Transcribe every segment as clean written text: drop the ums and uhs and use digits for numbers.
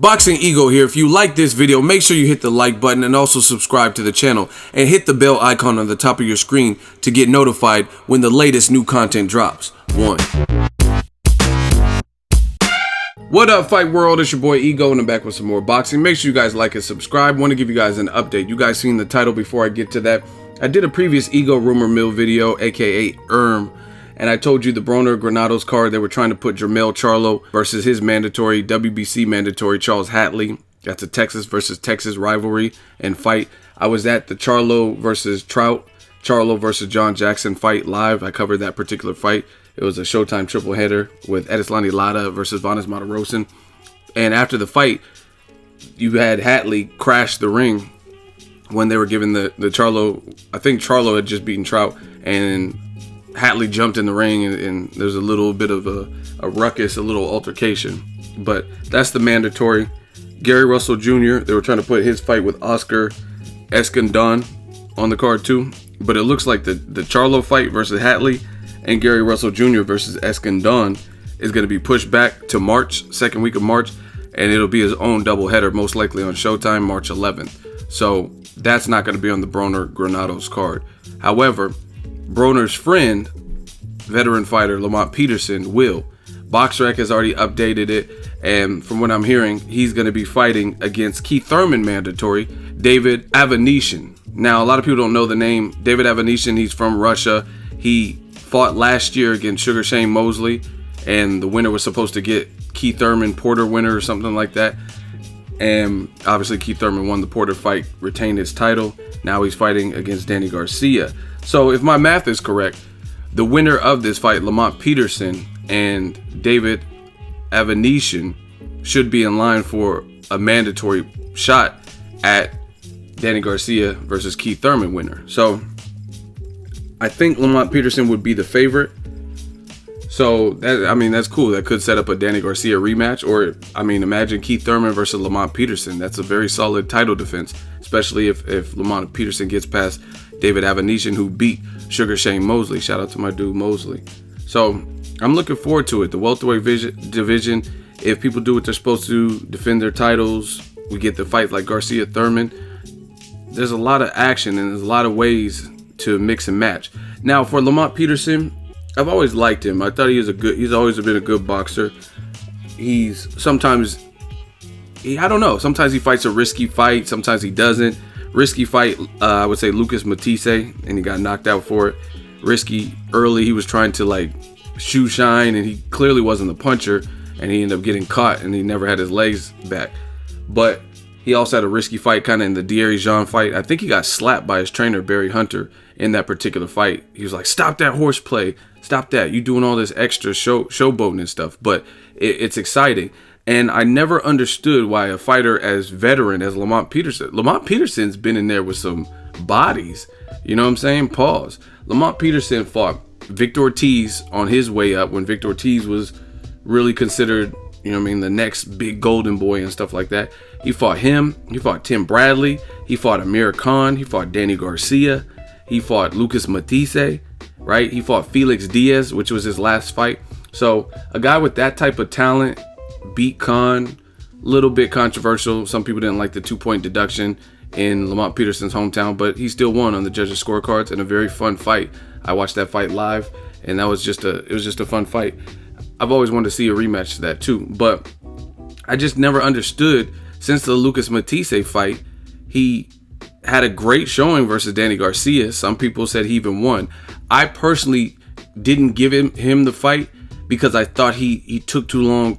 Boxingego here. If you like this video, make sure you hit the like button and also subscribe to the channel and hit the bell icon on the top of your screen to get notified when the latest new content drops. What up, fight world? It's your boy Ego and I'm back with some more boxing. Make sure you guys like and subscribe. Want to give you guys an update. You guys seen the title before I get to that. I did a previous Ego rumor mill video, aka and I told you the Broner Granados card, they were trying to put Charlo versus his mandatory, WBC mandatory, Charles Hatley. That's a Texas versus Texas rivalry and fight. I was at the Charlo versus Charlo versus John Jackson fight live. I covered that particular fight. It was a Showtime triple header with Edislani Lara versus Vanes Matarosen. And after the fight, you had Hatley crash the ring when they were giving the Charlo. I think Charlo had just beaten Trout, and Hatley jumped in the ring, and there's a little bit of a ruckus, a little altercation. But that's the mandatory. Gary Russell Jr., they were trying to put his fight with Oscar Escandon on the card too. But it looks like the Charlo fight versus Hatley and Gary Russell Jr. versus Escandon is going to be pushed back to March, second week of March, and it'll be his own doubleheader, most likely on Showtime, March 11th. So that's not going to be on the Broner Granados card. However, Broner's friend, veteran fighter Lamont Peterson, will. BoxRec has already updated it, and from what I'm hearing, he's going to be fighting against Keith Thurman mandatory, David Avanesyan. Now, a lot of people don't know the name David Avanesyan. He's from Russia. He fought last year against Sugar Shane Mosley, and the winner was supposed to get Keith Thurman Porter winner or something like that. And obviously Keith Thurman won the Porter fight, retained his title. Now he's fighting against Danny Garcia. So if my math is correct, the winner of this fight, Lamont Peterson and David Avanesyan, should be in line for a mandatory shot at Danny Garcia versus Keith Thurman winner. So I think Lamont Peterson would be the favorite. So that, I mean, that's cool. That could set up a Danny Garcia rematch. Or, I mean, imagine Keith Thurman versus Lamont Peterson. That's a very solid title defense, especially if Lamont Peterson gets past David Avanesyan, who beat Sugar Shane Mosley. Shout out to my dude Mosley. So I'm looking forward to it. The welterweight division, if people do what they're supposed to, defend their titles, we get the fight like Garcia Thurman. There's a lot of action and there's a lot of ways to mix and match. Now for Lamont Peterson, I've always liked him. I thought he's always been a good boxer. Sometimes he fights a risky fight, sometimes he doesn't. Risky fight, I would say Lucas Matisse, and he got knocked out for it. Risky early, he was trying to like shoe shine, and he clearly wasn't the puncher, and he ended up getting caught, and he never had his legs back. But he also had a risky fight kind of in the Thierry Jean fight. I think he got slapped by his trainer, Barry Hunter, in that particular fight. He was like, stop that horseplay. Stop that. You doing all this extra showboating and stuff. But it's exciting. And I never understood why a fighter as veteran as Lamont Peterson's been in there with some bodies. You know what I'm saying? Pause. Lamont Peterson fought Victor Ortiz on his way up when Victor Ortiz was really considered, you know what I mean, the next big golden boy and stuff like that. He fought him. He fought Tim Bradley. He fought Amir Khan. He fought Danny Garcia. He fought Lucas Matisse, right? He fought Felix Diaz, which was his last fight. So a guy with that type of talent beat Khan. Little bit controversial. Some people didn't like the 2-point deduction in Lamont Peterson's hometown, but he still won on the judges' scorecards in a very fun fight. I watched that fight live, and it was just a fun fight. I've always wanted to see a rematch to that too, but I just never understood. Since the Lucas Matisse fight, he had a great showing versus Danny Garcia. Some people said he even won. I personally didn't give him the fight because I thought he took too long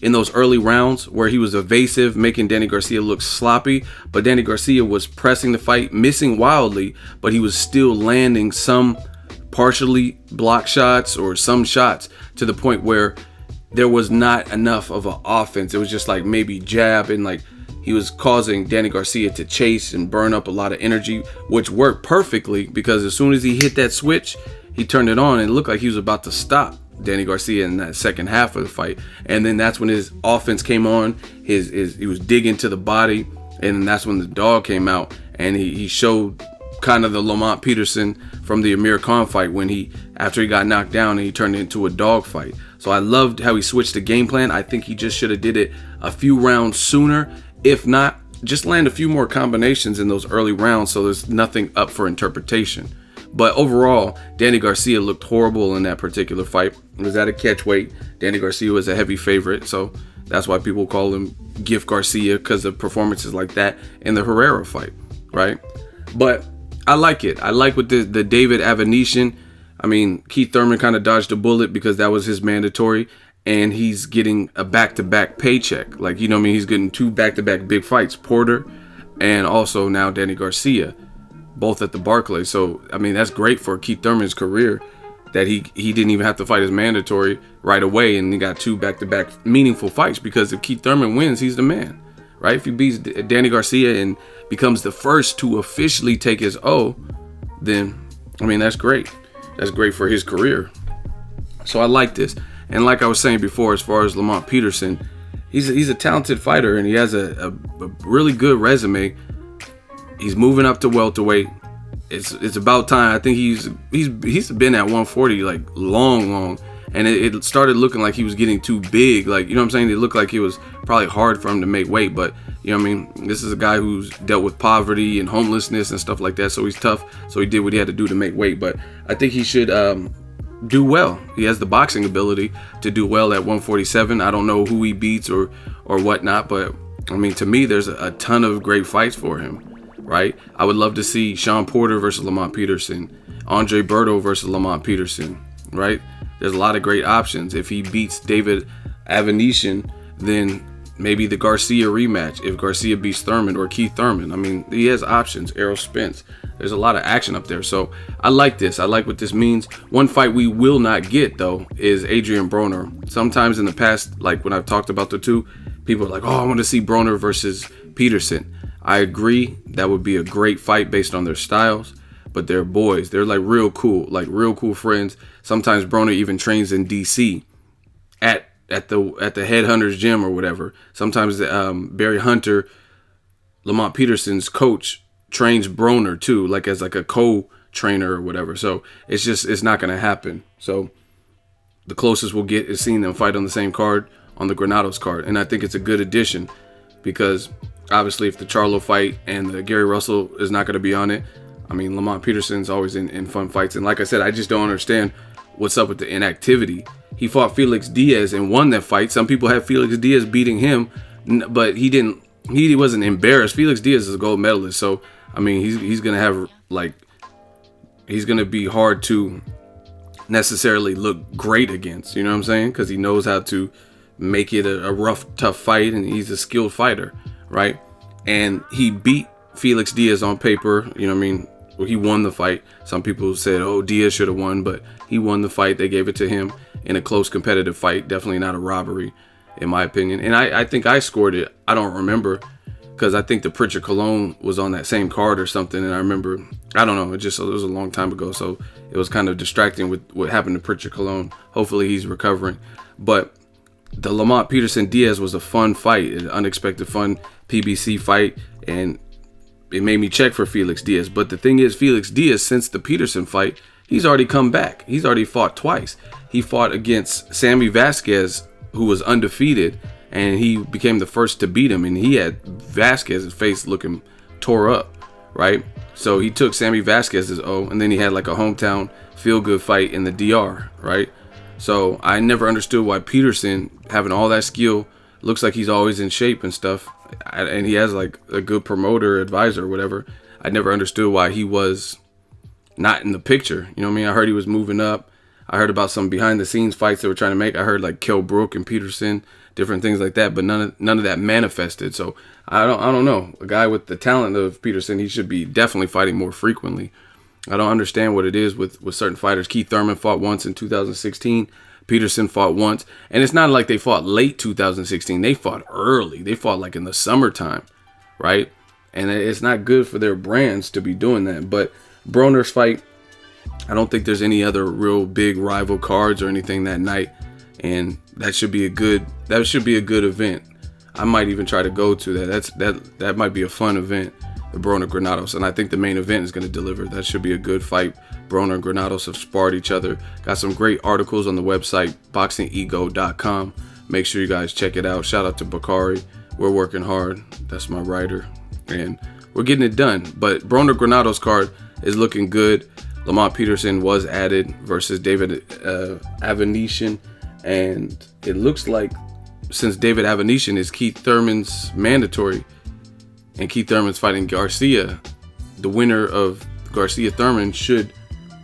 in those early rounds where he was evasive, making Danny Garcia look sloppy. But Danny Garcia was pressing the fight, missing wildly, but he was still landing some partially block shots or some shots to the point where there was not enough of an offense. It was just like maybe jab, and like he was causing Danny Garcia to chase and burn up a lot of energy, which worked perfectly because as soon as he hit that switch, he turned it on and it looked like he was about to stop Danny Garcia in that second half of the fight. And then that's when his offense came on. He was digging to the body, and that's when the dog came out, and he showed kind of the Lamont Peterson from the Amir Khan fight when after he got knocked down and he turned it into a dog fight. So I loved how he switched the game plan. I think he just should have did it a few rounds sooner. If not, just land a few more combinations in those early rounds so there's nothing up for interpretation. But overall, Danny Garcia looked horrible in that particular fight. It was at a catch weight. Danny Garcia was a heavy favorite, so that's why people call him Gift Garcia, because of performances like that in the Herrera fight, right? But I like it. I like with the David Avanesyan. I mean, Keith Thurman kind of dodged a bullet because that was his mandatory, and he's getting a back-to-back paycheck. Like, you know what I mean? He's getting 2 back-to-back big fights, Porter and also now Danny Garcia, both at the Barclays. So, I mean, that's great for Keith Thurman's career that he didn't even have to fight his mandatory right away, and he got 2 back-to-back meaningful fights, because if Keith Thurman wins, he's the man, right? If he beats Danny Garcia and becomes the first to officially take his O, then, I mean, that's great. That's great for his career. So I like this. And like I was saying before, as far as Lamont Peterson, he's a talented fighter, and he has a really good resume. He's moving up to welterweight. It's about time. I think he's been at 140 like long, and it started looking like he was getting too big. Like, you know what I'm saying? It looked like it was probably hard for him to make weight, but you know what I mean? This is a guy who's dealt with poverty and homelessness and stuff like that, so he's tough. So he did what he had to do to make weight, but I think he should do well. He has the boxing ability to do well at 147. I don't know who he beats or whatnot, but I mean, to me, there's a ton of great fights for him. Right? I would love to see Sean Porter versus Lamont Peterson, Andre Berto versus Lamont Peterson, right? There's a lot of great options. If he beats David Avanesyan, then maybe the Garcia rematch. If Garcia beats Thurman or Keith Thurman, I mean, he has options. Errol Spence. There's a lot of action up there. So I like this. I like what this means. One fight we will not get, though, is Adrien Broner. Sometimes in the past, like when I've talked about the two, people are like, oh, I want to see Broner versus Peterson. I agree, that would be a great fight based on their styles, but they're boys. They're like real cool friends. Sometimes Broner even trains in DC at the Headhunters gym or whatever. Sometimes Barry Hunter, Lamont Peterson's coach, trains Broner too, like as like a co-trainer or whatever. So it's not gonna happen. So the closest we'll get is seeing them fight on the same card, on the Granados card, and I think it's a good addition, because obviously, if the Charlo fight and the Gary Russell is not going to be on it, I mean, Lamont Peterson's always in fun fights. And like I said, I just don't understand what's up with the inactivity. He fought Felix Diaz and won that fight. Some people have Felix Diaz beating him, but he didn't. He wasn't embarrassed. Felix Diaz is a gold medalist, so I mean, he's going to have he's going to be hard to necessarily look great against. You know what I'm saying? Because he knows how to make it a rough, tough fight, and he's a skilled fighter. Right? And he beat Felix Diaz on paper. You know what I mean? He won the fight. Some people said, oh, Diaz should have won, but he won the fight. They gave it to him in a close competitive fight. Definitely not a robbery, in my opinion. And I think I scored it. I don't remember, because I think the Pritchard Cologne was on that same card or something. And I remember, I don't know, it was a long time ago. So it was kind of distracting with what happened to Pritchard Cologne. Hopefully he's recovering. But the Lamont Peterson Diaz was a fun fight, an unexpected fun PBC fight, and it made me check for Felix Diaz. But the thing is, Felix Diaz, since the Peterson fight, he's already come back. He's already fought twice. He fought against Sammy Vasquez, who was undefeated, and he became the first to beat him, and he had Vasquez's face looking tore up, right? So he took Sammy Vasquez's O, and then he had like a hometown feel-good fight in the DR, right? So I never understood why Peterson, having all that skill, looks like he's always in shape and stuff, and he has like a good promoter, advisor, or whatever. I never understood why he was not in the picture. You know what I mean? I heard he was moving up. I heard about some behind the scenes fights they were trying to make. I heard like Kell Brook and Peterson, different things like that, but none of that manifested. So I don't know. A guy with the talent of Peterson, he should be definitely fighting more frequently. I don't understand what it is with certain fighters. Keith Thurman fought once in 2016. Peterson fought once. And it's not like they fought late 2016. They fought early. They fought like in the summertime, right? And it's not good for their brands to be doing that. But Broner's fight, I don't think there's any other real big rival cards or anything that night. And that should be a good event. I might even try to go to that. That might be a fun event. the Broner Granados, and I think the main event is going to deliver. That should be a good fight. Broner and Granados have sparred each other. Got some great articles on the website, boxingego.com. Make sure you guys check it out. Shout out to Bakari. We're working hard. That's my writer, and we're getting it done. But Broner Granados card is looking good. Lamont Peterson was added versus David Avanesyan, and it looks like since David Avanesyan is Keith Thurman's mandatory, and Keith Thurman's fighting Garcia, the winner of Garcia Thurman should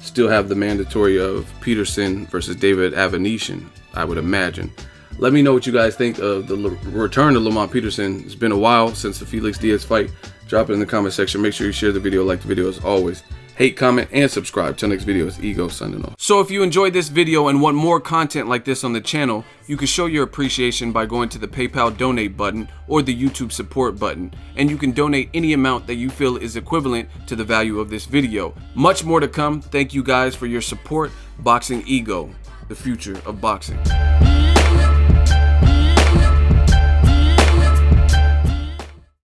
still have the mandatory of Peterson versus David Avanesyan, I would imagine. Let me know what you guys think of the return of Lamont Peterson. It's been a while since the Felix Diaz fight. Drop it in the comment section. Make sure you share the video, like the video as always. Hate, comment, and subscribe. Till next video, it's Ego signing off. So if you enjoyed this video and want more content like this on the channel, you can show your appreciation by going to the PayPal donate button or the YouTube support button. And you can donate any amount that you feel is equivalent to the value of this video. Much more to come. Thank you guys for your support. Boxing Ego, the future of boxing.